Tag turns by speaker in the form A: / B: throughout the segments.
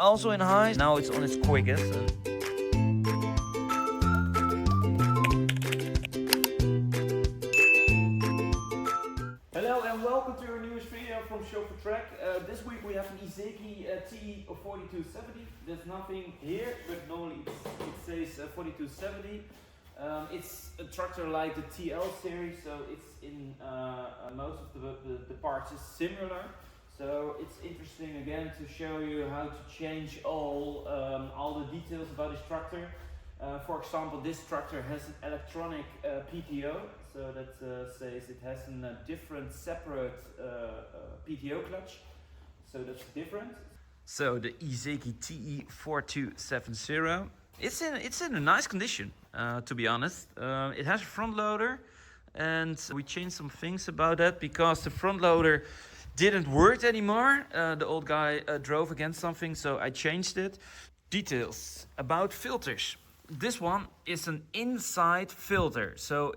A: Also in high. Now it's on its quickest.
B: Hello and welcome to our newest video from Show for Track. This week we have an Iseki TE4270. There's nothing here, but normally it says 4270. It's a tractor like the TL series, so it's in most of the parts is similar. So it's interesting again to show you how to change all the details about this tractor. For example, this tractor has an electronic PTO, so that says it has a different separate PTO clutch, so that's different.
A: So the Iseki TE4270, it's in a nice condition, to be honest. It has a front loader, and we changed some things about that because the front loader didn't work anymore. The old guy drove against something, so I changed it. Details about filters. This one is an inside filter, so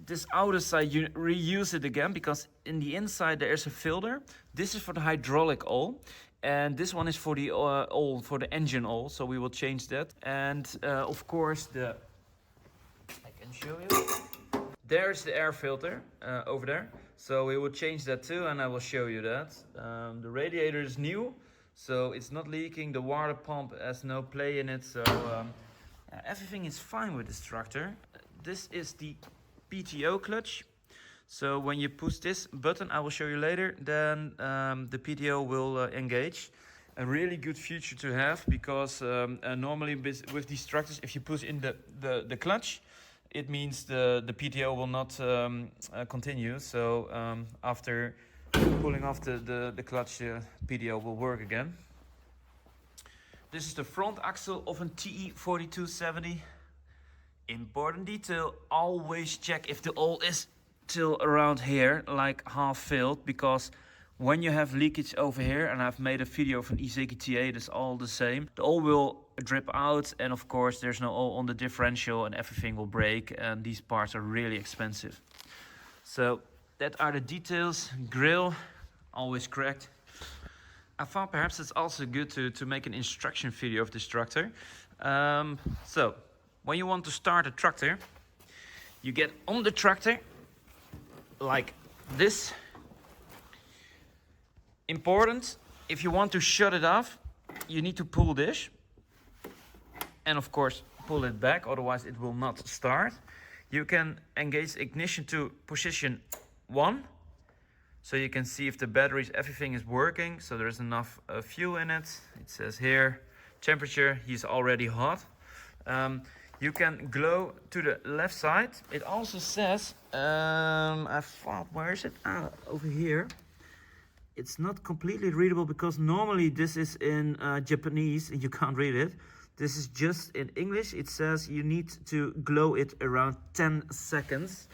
A: this outer side you reuse it again because in the inside there is a filter. This is for the hydraulic oil, and this one is for the oil, for the engine oil, so we will change that. And of course I can show you. There's the air filter over there, so we will change that too, and I will show you that. The radiator is new, so it's not leaking. The water pump has no play in it, so everything is fine with this tractor. This is the PTO clutch. So when you push this button, I will show you later, then the PTO will engage. A really good feature to have because normally with these tractors, if you push in the clutch, it means the PTO will not continue. So after pulling off the clutch, PTO will work again. This is the front axle of a TE4270. Important detail, always check if the oil is till around here, like half filled, because when you have leakage over here, and I've made a video of an Iseki TA, that's all the same, the oil will drip out, and of course there's no oil on the differential and everything will break, and these parts are really expensive. So that are the details. Grill, always cracked. I thought perhaps it's also good to make an instruction video of this tractor. So, when you want to start a tractor, you get on the tractor, like this. Important, if you want to shut it off, you need to pull this. And of course, pull it back, otherwise it will not start. You can engage ignition to position 1. So you can see if the batteries, everything is working. So there's enough fuel in it. It says here, temperature, he's already hot. You can glow to the left side. It also says, I thought, where is it? Over here. It's not completely readable because normally this is in Japanese and you can't read it. This is just in English. It says you need to glow it around 10 seconds.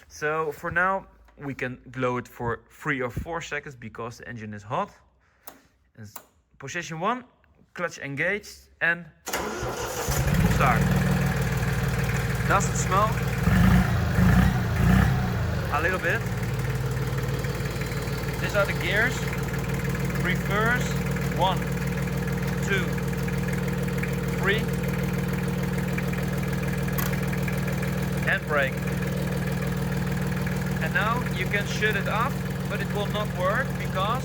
A: So for now, we can glow it for 3 or 4 seconds because the engine is hot. And position 1, clutch engaged, and start. Doesn't smoke. A little bit. These are the gears. Reverse, 1, 2, 3. Handbrake. And now you can shut it off, but it will not work because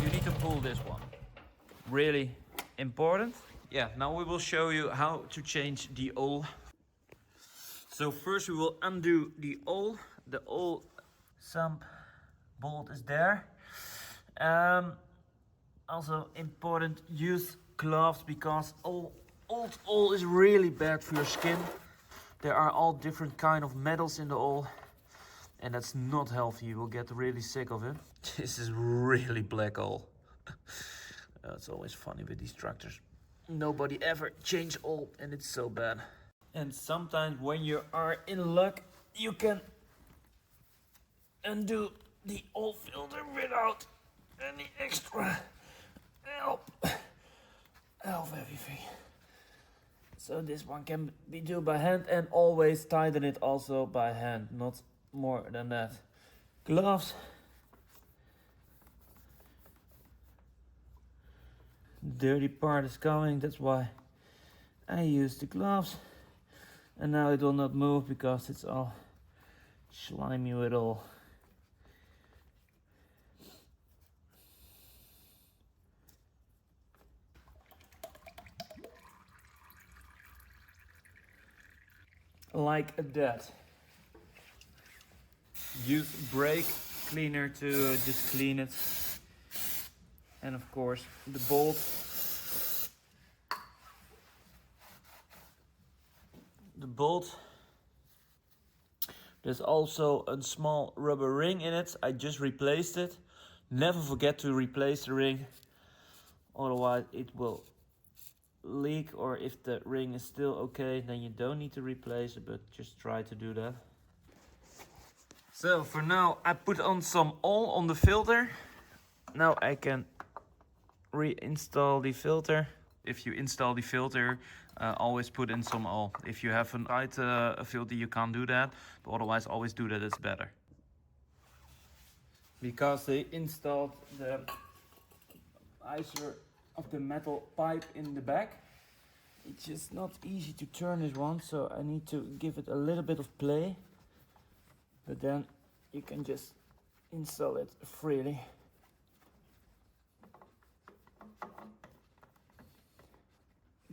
A: you need to pull this one. Really important. Yeah, now we will show you how to change the oil. So first we will undo the oil. The oil sump bolt is there. Also important, use gloves because old oil is really bad for your skin. There are all different kind of metals in the oil, and that's not healthy. You will get really sick of it. This is really black oil. It's always funny with these tractors. Nobody ever change oil, and it's so bad. And sometimes when you are in luck, you can undo the oil filter without any extra help of everything. So this one can be done by hand, and always tighten it also by hand, not more than that. Gloves. dirty part is coming. That's why I use the gloves. And now it will not move because it's all slimy with all. Like that. Use brake cleaner to just clean it. And of course the bolt. The bolt. There's also a small rubber ring in it. I just replaced it. Never forget to replace the ring. Otherwise it will leak, or if the ring is still okay, then you don't need to replace it, but just try to do that. So for now I put on some oil on the filter. Now I can reinstall the filter. If you install the filter, always put in some oil. If you have an tight filter, you can't do that, but otherwise always do that, it's better. Because they installed the icer of the metal pipe in the back, it's just not easy to turn this one, so I need to give it a little bit of play, but then you can just install it freely.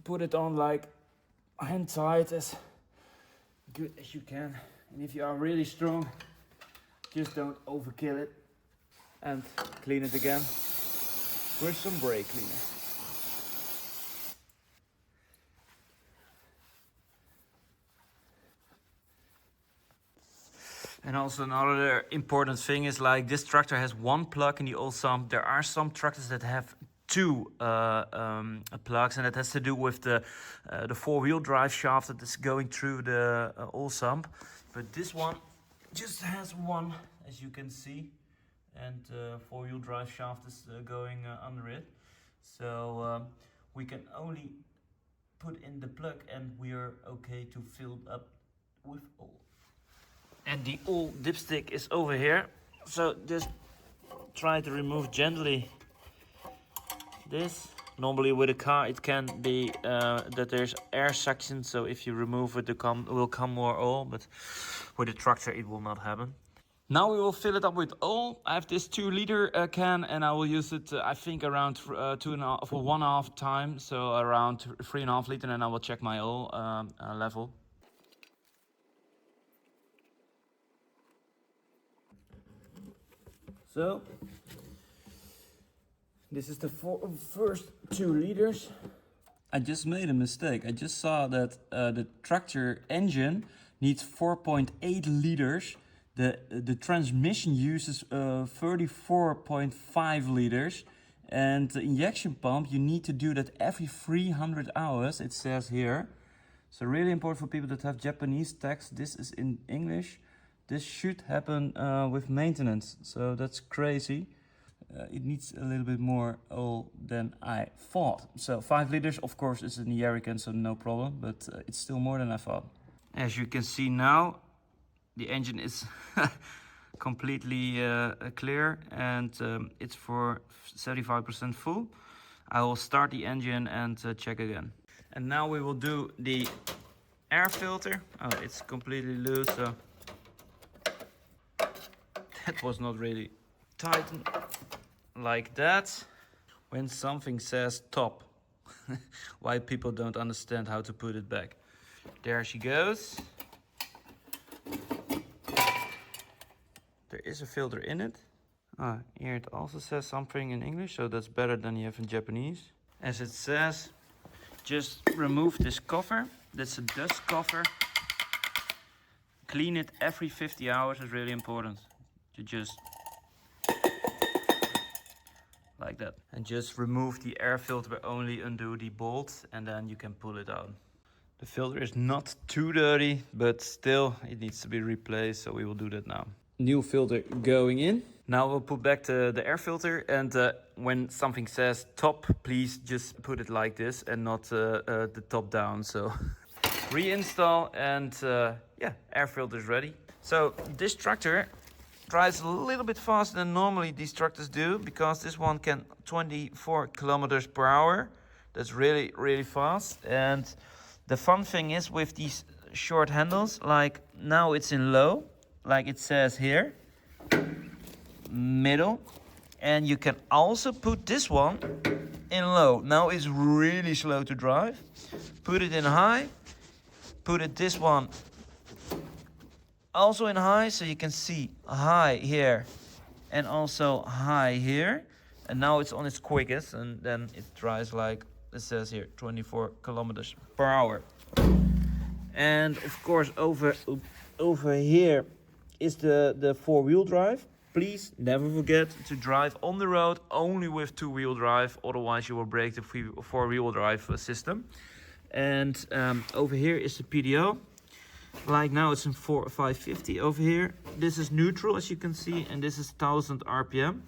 A: Put it on like hand tight, as good as you can, and if you are really strong, just don't overkill it, and clean it again with some brake cleaner. And also another important thing is, like, this tractor has one plug in the oil sump. There are some tractors that have two plugs, and that has to do with the four-wheel drive shaft that is going through the oil sump. But this one just has one, as you can see, and four-wheel drive shaft is going under it. So we can only put in the plug and we are okay to fill up with oil. And the oil dipstick is over here, so just try to remove gently this. Normally with a car it can be that there's air suction, so if you remove it will come more oil, but with a tractor it will not happen. Now we will fill it up with oil. I have this 2-liter can, and I will use it I think around 1.5 time, so around 3.5 liters, and I will check my oil level. So this is the first 2 liters. I just made a mistake. I just saw that the tractor engine needs 4.8 liters. The transmission uses 34.5 liters. And the injection pump, you need to do that every 300 hours, it says here. So really important for people that have Japanese text. This is in English. This should happen with maintenance, so that's crazy. It needs a little bit more oil than I thought. So 5 liters, of course, is in the jerrycan, so no problem, but it's still more than I thought. As you can see now, the engine is completely clear, and it's for 75% full. I will start the engine and check again. And now we will do the air filter. Oh, it's completely loose, so that was not really tightened like that. When something says top, why people don't understand how to put it back. There she goes. There is a filter in it. Here it also says something in English, so that's better than you have in Japanese. As it says, just remove this cover. That's a dust cover. Clean it every 50 hours is really important. To just like that, and just remove the air filter, but only undo the bolt, and then you can pull it out. The filter is not too dirty, but still it needs to be replaced, so we will do that now. New filter going in. Now we'll put back the air filter, and when something says top, please just put it like this and not the top down. So reinstall, and yeah, air filter is ready. So this tractor Drives a little bit faster than normally these tractors do, because this one can 24 kilometers per hour. That's really, really fast. And the fun thing is with these short handles, like now it's in low, like it says here, middle. And you can also put this one in low. Now it's really slow to drive. Put it in high, put it this one also in high, so you can see high here and also high here. And now it's on its quickest, and then it drives like it says here, 24 kilometers per hour. And of course over here is the four-wheel drive. Please never forget to drive on the road only with two-wheel drive, otherwise you will break the four-wheel drive system. And over here is the PDO. Like now it's in 550 over here. This is neutral, as you can see, and this is 1000 RPM.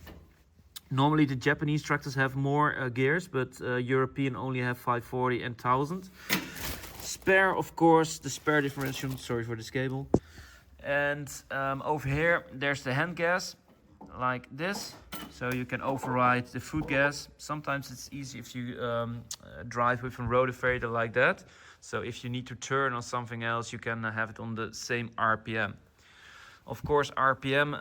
A: Normally the Japanese tractors have more gears, but European only have 540 and 1000. Spare, of course, the spare differential, sorry for this cable. And over here there's the hand gas, like this, so you can override the foot gas. Sometimes it's easy if you drive with a rotavator like that, so if you need to turn or something else, you can have it on the same RPM. Of course, RPM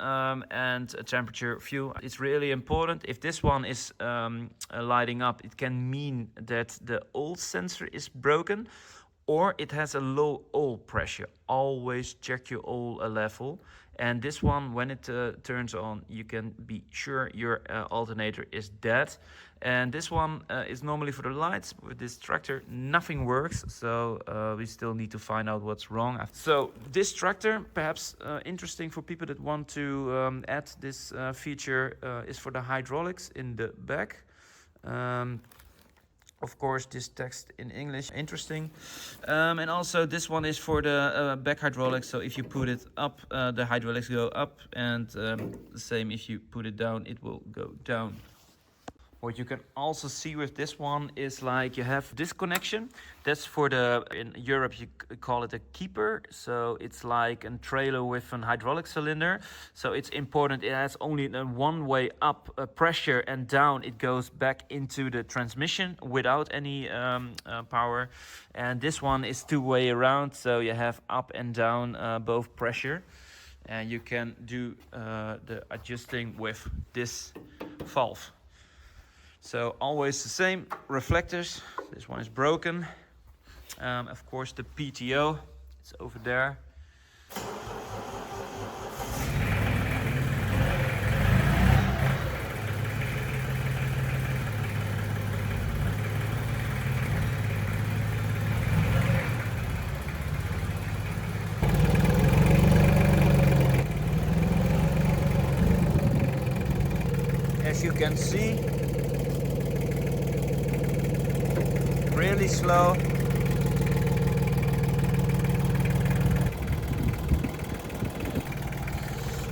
A: and temperature, fuel, it's really important. If this one is lighting up, it can mean that the oil sensor is broken, or it has a low oil pressure. Always check your oil level. And this one, when it turns on, you can be sure your alternator is dead. And this one is normally for the lights. With this tractor, nothing works, so we still need to find out what's wrong. So this tractor, perhaps interesting for people that want to add this feature, is for the hydraulics in the back. Of course, this text in English, interesting. And also this one is for the back hydraulics. So if you put it up, the hydraulics go up, and the same if you put it down, it will go down. What you can also see with this one is like you have this connection. That's for the, in Europe you call it a keeper. So it's like a trailer with an hydraulic cylinder. So it's important, it has only a one way up pressure, and down it goes back into the transmission without any power. And this one is two-way around, so you have up and down both pressure. And you can do the adjusting with this valve. So always the same reflectors. This one is broken. Of course the PTO, it's over there. As you can see, really slow.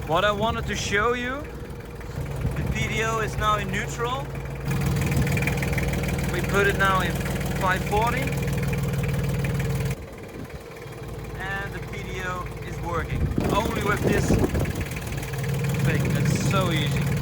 A: What I wanted to show you, the PDO is now in neutral. We put it now in 540. And the PDO is working. Only with this thing, that's so easy.